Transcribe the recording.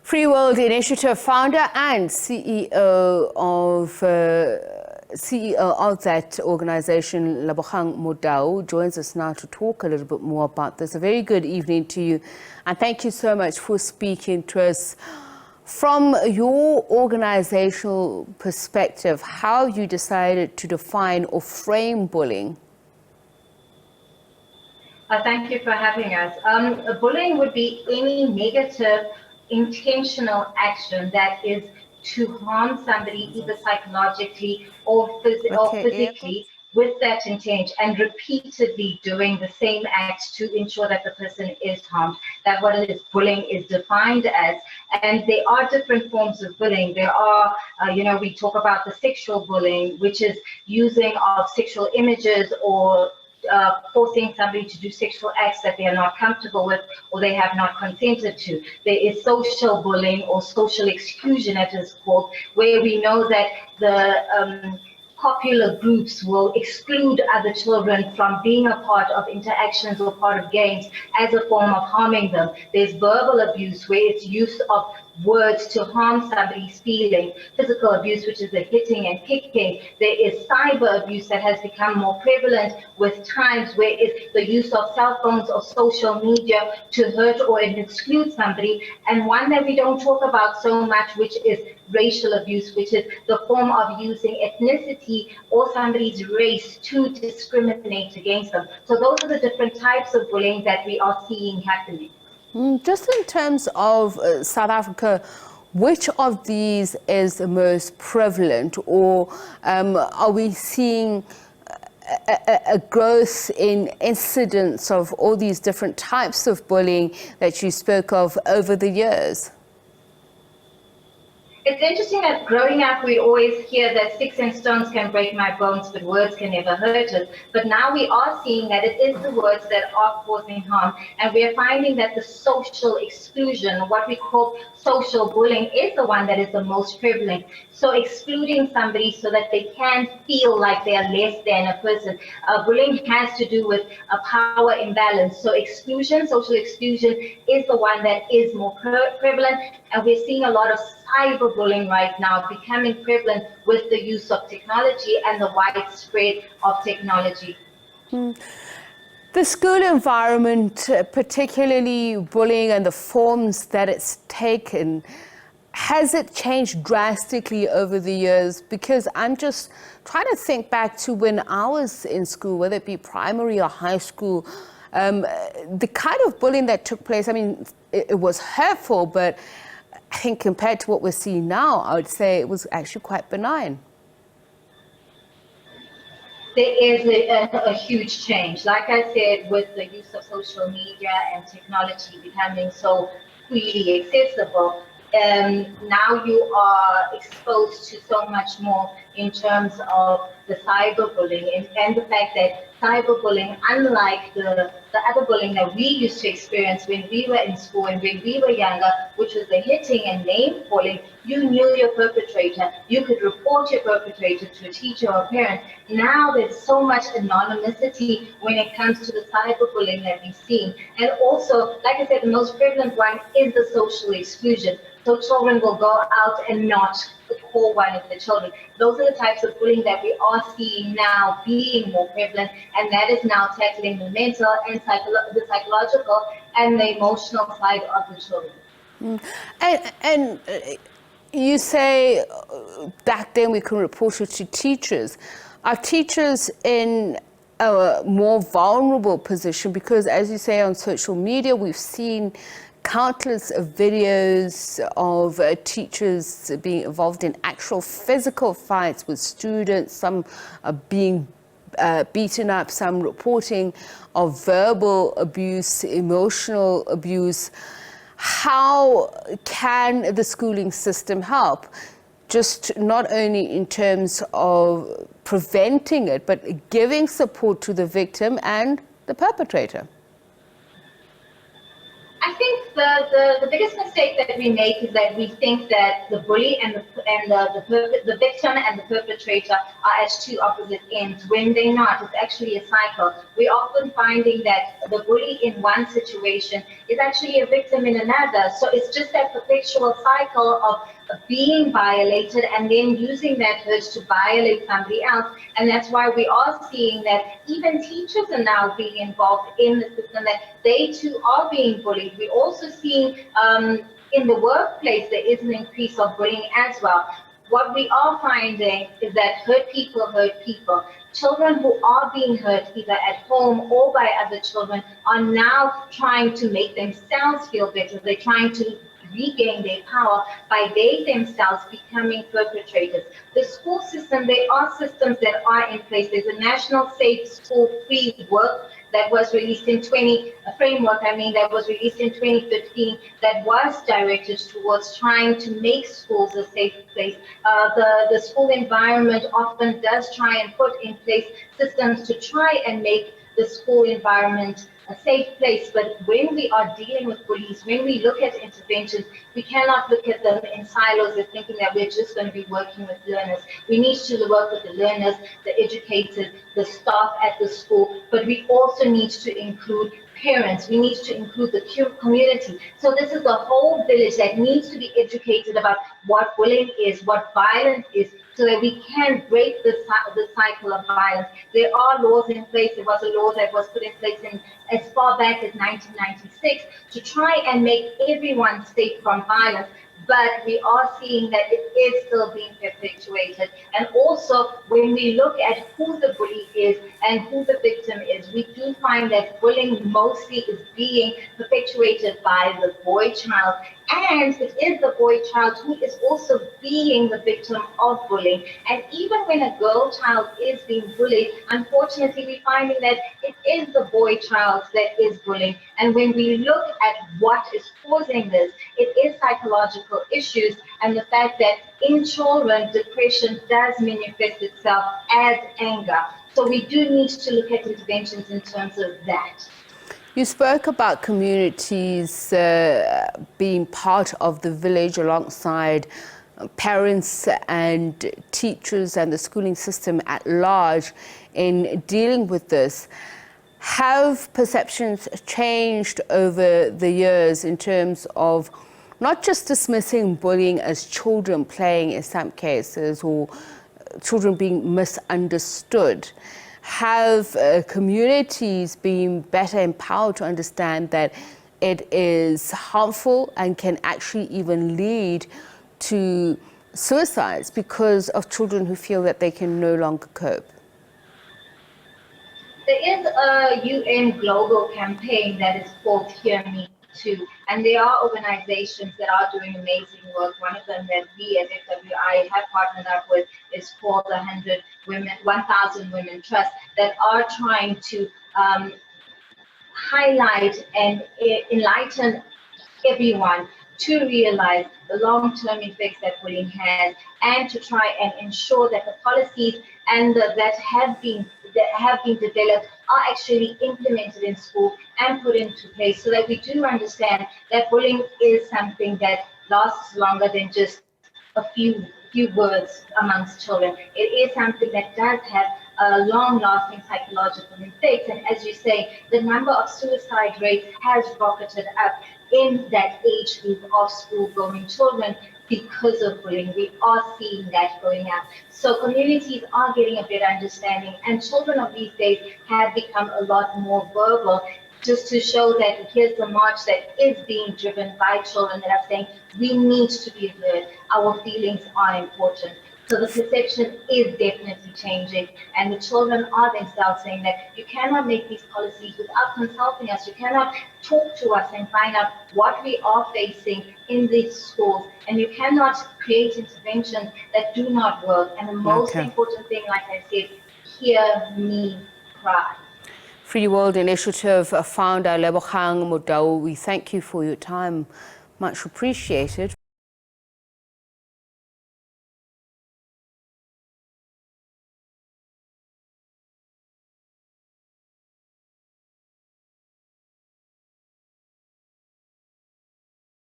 Free World Initiative founder and CEO of that organization, Lebogang Motau, joins us now to talk a little bit more about this. A very good evening to you, and thank you so much for speaking to us. From your organizational perspective, how you decided to define or frame bullying? Thank you for having us. Bullying would be any negative intentional action that is to harm somebody either psychologically or physically with that intent, and repeatedly doing the same act to ensure that the person is harmed. That's what it is, bullying is defined as. And there are different forms of bullying. There are, we talk about the sexual bullying, which is using of sexual images or forcing somebody to do sexual acts that they are not comfortable with or they have not consented to. There is social bullying or social exclusion, as it is called, where we know that the popular groups will exclude other children from being a part of interactions or part of games as a form of harming them. There's verbal abuse, where it's use of words to harm somebody's feeling. Physical abuse, which is the hitting and kicking. There is cyber abuse that has become more prevalent with times, where it's the use of cell phones or social media to hurt or exclude somebody. And one that we don't talk about so much, which is racial abuse, which is the form of using ethnicity or somebody's race to discriminate against them. So those are the different types of bullying that we are seeing happening. Just in terms of South Africa, which of these is the most prevalent, or are we seeing a growth in incidents of all these different types of bullying that you spoke of over the years? It's interesting that growing up, we always hear that sticks and stones can break my bones, but words can never hurt us. But now we are seeing that it is the words that are causing harm. And we are finding that the social exclusion, what we call social bullying, is the one that is the most prevalent. So excluding somebody so that they can feel like they are less than a person. Bullying has to do with a power imbalance. So exclusion, social exclusion, is the one that is more prevalent. And we're seeing a lot of cyberbullying right now becoming prevalent with the use of technology and the widespread of technology. The school environment, particularly bullying and the forms that it's taken, has it changed drastically over the years? Because I'm just trying to think back to when I was in school, whether it be primary or high school, the kind of bullying that took place, I mean, it was hurtful, but I think compared to what we're seeing now, I would say it was actually quite benign. There is a huge change. Like I said, with the use of social media and technology becoming so freely accessible, now you are exposed to so much more in terms of the cyberbullying and the fact that cyberbullying, unlike the other bullying that we used to experience when we were in school and when we were younger, which was the hitting and name calling, you knew your perpetrator. You could report your perpetrator to a teacher or a parent. Now there's so much anonymity when it comes to the cyberbullying that we've seen. And also, like I said, the most prevalent one is the social exclusion. So children will go out and not call one of the children. Those are the types of bullying that we are seeing now being more prevalent, and that is now tackling the mental and the psychological and the emotional side of the children. And you say back then we can report it to teachers. Are teachers in a more vulnerable position? Because as you say, on social media, we've seen countless videos of teachers being involved in actual physical fights with students, some being beaten up, some reporting of verbal abuse, emotional abuse. How can the schooling system help? Just not only in terms of preventing it, but giving support to the victim and the perpetrator. I think the biggest mistake that we make is that we think that the bully and the victim and the perpetrator are at two opposite ends when they're not. It's actually a cycle. We're often finding that the bully in one situation is actually a victim in another. So it's just that perpetual cycle of being violated and then using that hurt to violate somebody else. And that's why we are seeing that even teachers are now being involved in the system, that they too are being bullied. We're also seeing in the workplace there is an increase of bullying as well. What we are finding is that hurt people hurt people. Children who are being hurt either at home or by other children are now trying to make themselves feel better. They're trying to regain their power by they themselves becoming perpetrators. The school system, there are systems that are in place. There's a national safe school free work that was released in that was released in 2015 that was directed towards trying to make schools a safe place. The school environment often does try and put in place systems to try and make the school environment a safe place. But when we are dealing with bullies, when we look at interventions, we cannot look at them in silos and thinking that we're just going to be working with learners. We need to work with the learners, the educators, the staff at the school, but we also need to include parents, we need to include the community. So this is the whole village that needs to be educated about what bullying is, what violence is, so that we can break the cycle of violence. There are laws in place. There was a law that was put in place as far back as 1996 to try and make everyone safe from violence. But we are seeing that it is still being perpetuated. And also, when we look at who the bully is and who the victim is, we do find that bullying mostly is being perpetuated by the boy child. And it is the boy child who is also being the victim of bullying. And even when a girl child is being bullied, unfortunately, we're finding that it is the boy child that is bullying. And when we look at what is causing this, it is psychological issues and the fact that in children, depression does manifest itself as anger. So we do need to look at interventions in terms of that. You spoke about communities being part of the village alongside parents and teachers and the schooling system at large in dealing with this. Have perceptions changed over the years in terms of not just dismissing bullying as children playing in some cases or children being misunderstood? Have communities been better empowered to understand that it is harmful and can actually even lead to suicides because of children who feel that they can no longer cope? There is a UN global campaign that is called Hear Me Too, and there are organizations that are doing amazing work. One of them that we as FWI have partnered up with is called the 1,000 Women Trust, that are trying to highlight and enlighten everyone to realize the long-term effects that bullying has, and to try and ensure that the policies and that have been developed are actually implemented in school and put into place, so that we do understand that bullying is something that lasts longer than just a few words amongst children. It is something that does have a long-lasting psychological effect. And as you say, the number of suicide rates has rocketed up in that age group of school-going children because of bullying. We are seeing that going up. So communities are getting a better understanding, and children of these days have become a lot more verbal, just to show that here's the march that is being driven by children that are saying we need to be heard, our feelings are important. So the perception is definitely changing, and the children are themselves saying that you cannot make these policies without consulting us. You cannot talk to us and find out what we are facing in these schools, and you cannot create interventions that do not work. And the most important thing, like I said, hear me cry. Free World Initiative founder Lebogang Motau, we thank you for your time. Much appreciated.